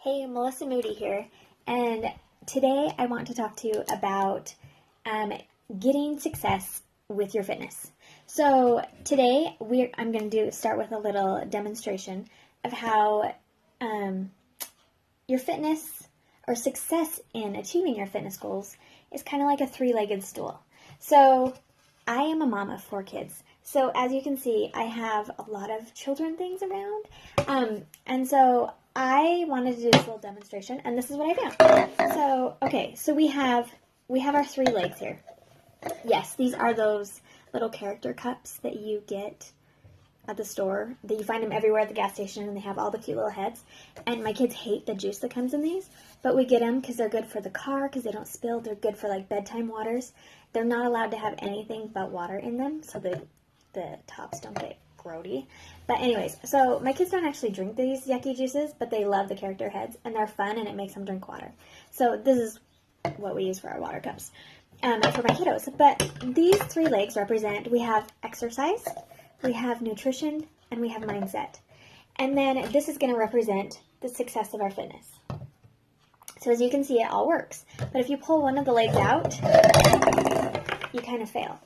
Hey, Melissa Moody here, and today I want to talk to you about getting success with your fitness. So today I'm going to start with a little demonstration of how your fitness or success in achieving your fitness goals is kind of like a three-legged stool. So I am a mom of 4 kids. So as you can see, I have a lot of children things around. And so I wanted to do this little demonstration, and this is what I found. So we have our 3 legs here. Yes, these are those little character cups that you get at the store. That you find them everywhere at the gas station, and they have all the cute little heads. And my kids hate the juice that comes in these, but we get them because they're good for the car, because they don't spill. They're good for like bedtime waters. They're not allowed to have anything but water in them, so the tops don't get grody. But anyways, so my kids don't actually drink these yucky juices, but they love the character heads, and they're fun, and it makes them drink water. So this is what we use for our water cups for my kiddos. But these 3 legs represent, we have exercise, we have nutrition, and we have mindset. And then this is going to represent the success of our fitness. So as you can see, it all works. But if you pull one of the legs out, you kind of fail.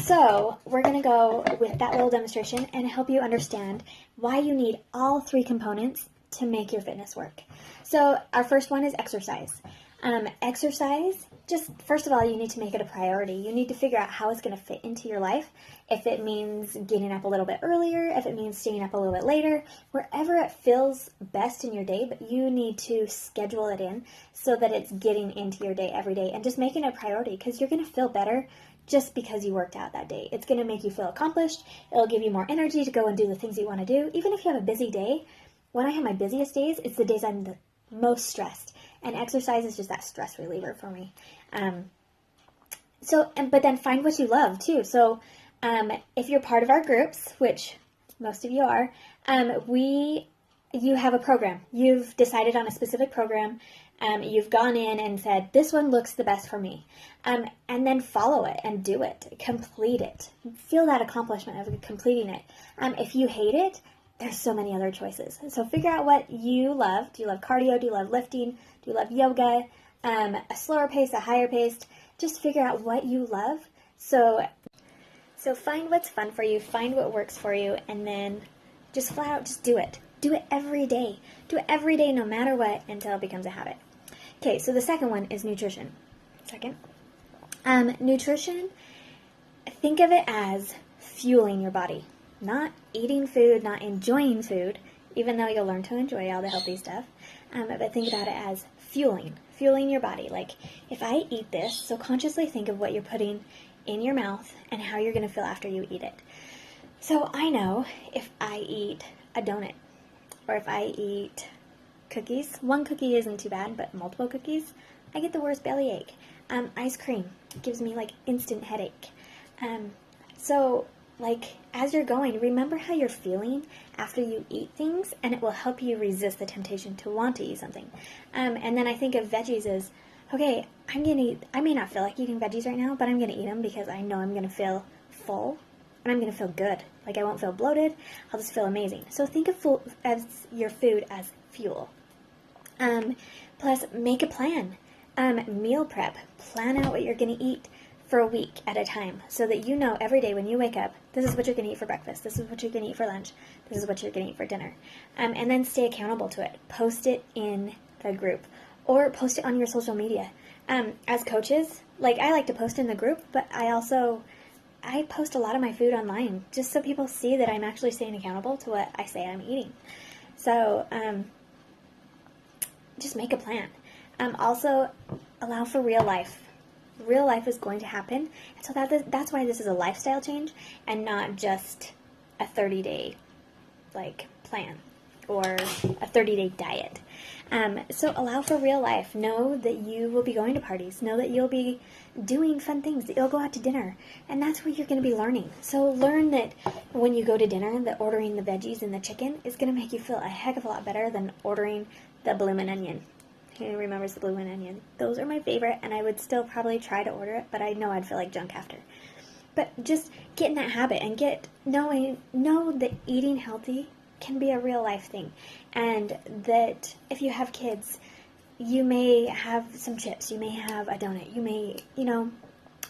So we're going to go with that little demonstration and help you understand why you need all 3 components to make your fitness work. So our first one is exercise. Exercise, just first of all, you need to make it a priority. You need to figure out how it's going to fit into your life. If it means getting up a little bit earlier, if it means staying up a little bit later, wherever it feels best in your day, but you need to schedule it in so that it's getting into your day every day and just making it a priority, because you're going to feel better just because you worked out that day. It's going to make you feel accomplished. It'll give you more energy to go and do the things you want to do. Even if you have a busy day, when I have my busiest days, it's the days I'm the most stressed. And exercise is just that stress reliever for me. But then find what you love too. So if you're part of our groups, which most of you are, you have a program. You've decided on a specific program. You've gone in and said, this one looks the best for me. And then follow it and do it. Complete it. Feel that accomplishment of completing it. If you hate it, there's so many other choices. So figure out what you love. Do you love cardio? Do you love lifting? Do you love yoga? A slower pace, a higher pace? Just figure out what you love. So find what's fun for you, find what works for you, and then just flat out just do it. Do it every day. Do it every day no matter what until it becomes a habit. Okay, so the second one is nutrition. Nutrition, think of it as fueling your body. Not eating food, not enjoying food, even though you'll learn to enjoy all the healthy stuff. But think about it as fueling your body. Like, if I eat this, so consciously think of what you're putting in your mouth and how you're going to feel after you eat it. So I know if I eat a donut, or if I eat cookies, one cookie isn't too bad, but multiple cookies, I get the worst bellyache. Ice cream gives me like instant headache. As you're going, remember how you're feeling after you eat things, and it will help you resist the temptation to want to eat something. And then I think of veggies as, okay, I may not feel like eating veggies right now, but I'm going to eat them because I know I'm going to feel full, and I'm going to feel good. Like, I won't feel bloated. I'll just feel amazing. So think of your food as fuel. Plus, make a plan. Meal prep. Plan out what you're going to eat for a week at a time, so that you know every day when you wake up, this is what you're going to eat for breakfast, this is what you're going to eat for lunch, this is what you're going to eat for dinner. And then stay accountable to it. Post it in the group, or post it on your social media. As coaches, I like to post in the group, but I post a lot of my food online, just so people see that I'm actually staying accountable to what I say I'm eating. So just make a plan. Also, allow for real life. Real life is going to happen, and so that's why this is a lifestyle change and not just a 30-day plan or a 30-day diet. So allow for real life. Know that you will be going to parties. Know that you'll be doing fun things, that you'll go out to dinner, and that's where you're going to be learning. So learn that when you go to dinner, that ordering the veggies and the chicken is going to make you feel a heck of a lot better than ordering the bloomin' onion. Who remembers the bloomin' onion? Those are my favorite, and I would still probably try to order it, but I know I'd feel like junk after. But just get in that habit and know that eating healthy can be a real life thing. And that if you have kids, you may have some chips, you may have a donut, you may,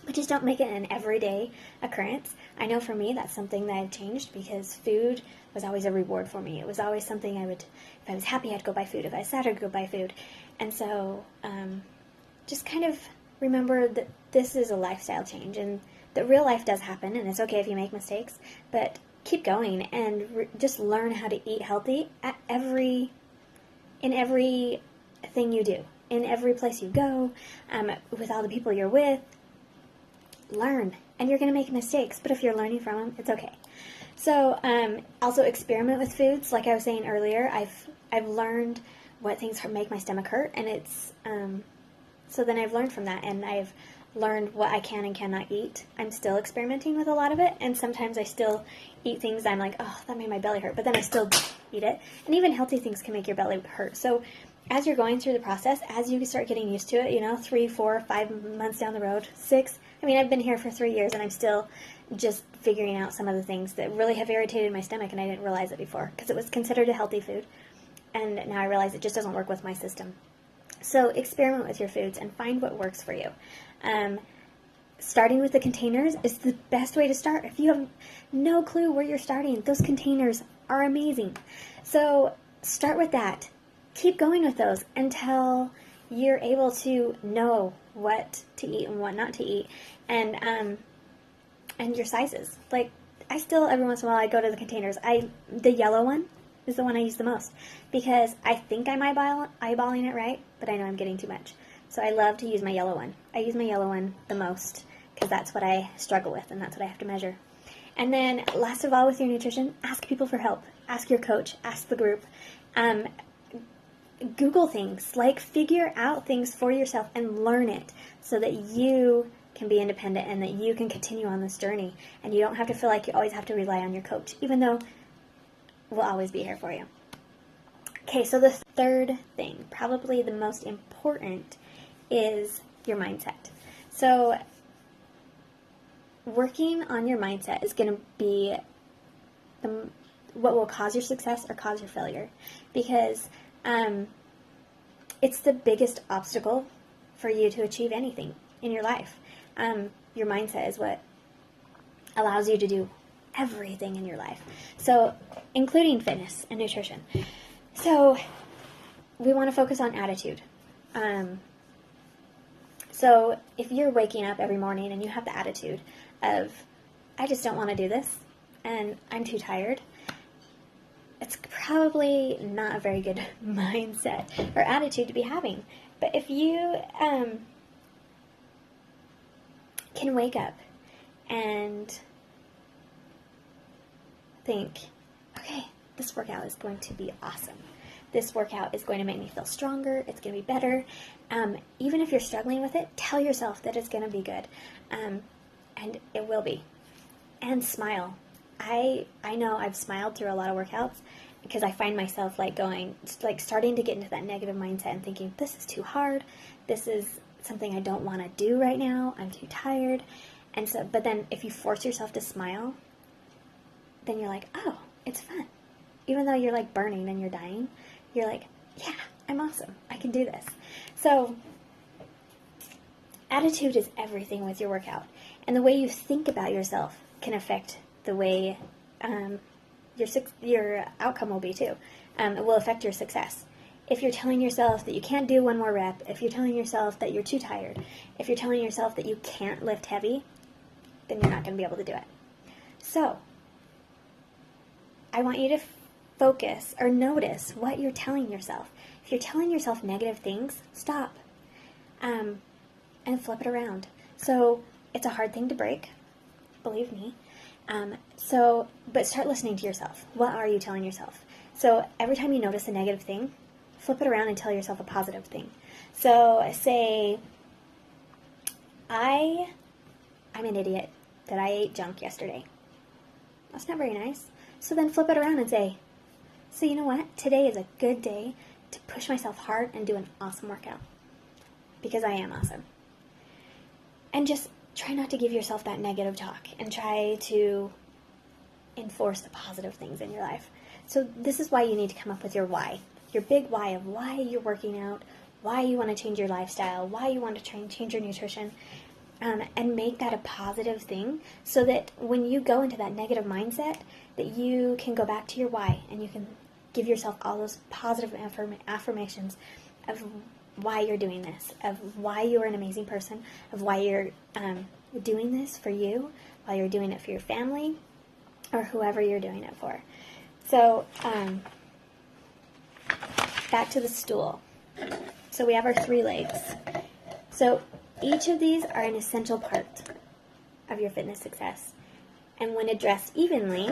but just don't make it an everyday occurrence. I know for me, that's something that I've changed, because food was always a reward for me. It was always something if I was happy, I'd go buy food. If I was sad, I'd go buy food. And so, just kind of remember that this is a lifestyle change, and that real life does happen, and it's okay if you make mistakes, but keep going and just learn how to eat healthy in every thing you do, in every place you go, with all the people you're with. Learn, and you're going to make mistakes, but if you're learning from them, it's okay. So, also experiment with foods. Like I was saying earlier, I've learned what things make my stomach hurt, and it's so then I've learned from that, and I've learned what I can and cannot eat. I'm still experimenting with a lot of it, and sometimes I still eat things I'm like, oh, that made my belly hurt, but then I still eat it. And even healthy things can make your belly hurt. So as you're going through the process, as you start getting used to it, 3, 4, 5 months down the road, 6, I've been here for 3 years, and I'm still just figuring out some of the things that really have irritated my stomach, and I didn't realize it before, because it was considered a healthy food, and now I realize it just doesn't work with my system. So experiment with your foods and find what works for you. Starting with the containers is the best way to start. If you have no clue where you're starting, those containers are amazing. So start with that. Keep going with those until you're able to know what to eat and what not to eat, and your sizes. Like, I still, every once in a while, I go to the containers. The yellow one is the one I use the most, because I think I'm eyeballing it right, but I know I'm getting too much. So I love to use my yellow one. I use my yellow one the most, because that's what I struggle with, and that's what I have to measure. And then, last of all, with your nutrition, ask people for help. Ask your coach. Ask the group. Google things. Figure out things for yourself and learn it, so that you can be independent and that you can continue on this journey. And you don't have to feel like you always have to rely on your coach, even though we'll always be here for you. Okay, so the third thing, probably the most important, is your mindset. So working on your mindset is going to be what will cause your success or cause your failure, because it's the biggest obstacle for you to achieve anything in your life. Your mindset is what allows you to do everything in your life, so including fitness and nutrition. So we want to focus on attitude. So if you're waking up every morning and you have the attitude of, I just don't want to do this, and I'm too tired, it's probably not a very good mindset or attitude to be having. But if you can wake up and think, okay, this workout is going to be awesome. This workout is going to make me feel stronger. It's going to be better. Even if you're struggling with it, tell yourself that it's going to be good. And it will be. And smile. I know I've smiled through a lot of workouts, because I find myself starting to get into that negative mindset and thinking, this is too hard. This is something I don't want to do right now. I'm too tired. And so, but then if you force yourself to smile, then you're like, oh, it's fun. Even though you're burning and you're dying, you're like, yeah, I'm awesome. I can do this. So attitude is everything with your workout. And the way you think about yourself can affect the way your outcome will be too. It will affect your success. If you're telling yourself that you can't do one more rep, if you're telling yourself that you're too tired, if you're telling yourself that you can't lift heavy, then you're not going to be able to do it. So I want you to focus or notice what you're telling yourself. If you're telling yourself negative things, stop and flip it around. So it's a hard thing to break, believe me. But start listening to yourself. What are you telling yourself? So every time you notice a negative thing, flip it around and tell yourself a positive thing. So say, I'm an idiot that I ate junk yesterday. That's not very nice. So then flip it around and say, so you know what? Today is a good day to push myself hard and do an awesome workout, because I am awesome. And just try not to give yourself that negative talk, and try to enforce the positive things in your life. So this is why you need to come up with your why. Your big why of why you're working out, why you want to change your lifestyle, why you want to change your nutrition, and make that a positive thing so that when you go into that negative mindset, that you can go back to your why and you can give yourself all those positive affirmations of why you're doing this, of why you're an amazing person, of why you're doing this for you, why you're doing it for your family, or whoever you're doing it for. So, back to the stool. So we have our 3 legs. So each of these are an essential part of your fitness success. And when addressed evenly,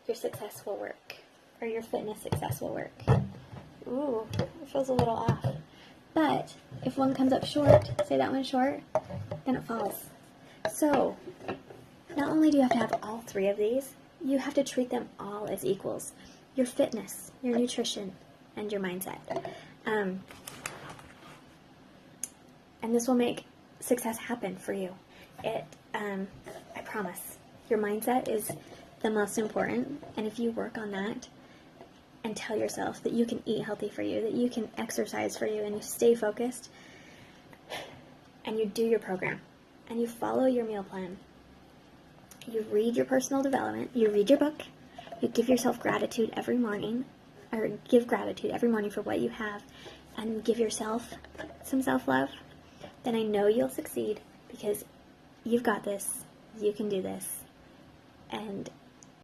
your success will work, or your fitness success will work. Ooh, it feels a little off. But if one comes up short, say that one's short, then it falls. So not only do you have to have all 3 of these, you have to treat them all as equals. Your fitness, your nutrition, and your mindset. And this will make success happen for you. I promise. Your mindset is the most important, and if you work on that and tell yourself that you can eat healthy for you, that you can exercise for you, and you stay focused, and you do your program, and you follow your meal plan, you read your personal development, you read your book, you give yourself gratitude every morning, or give gratitude every morning for what you have, and give yourself some self-love, then I know you'll succeed, because you've got this, you can do this, and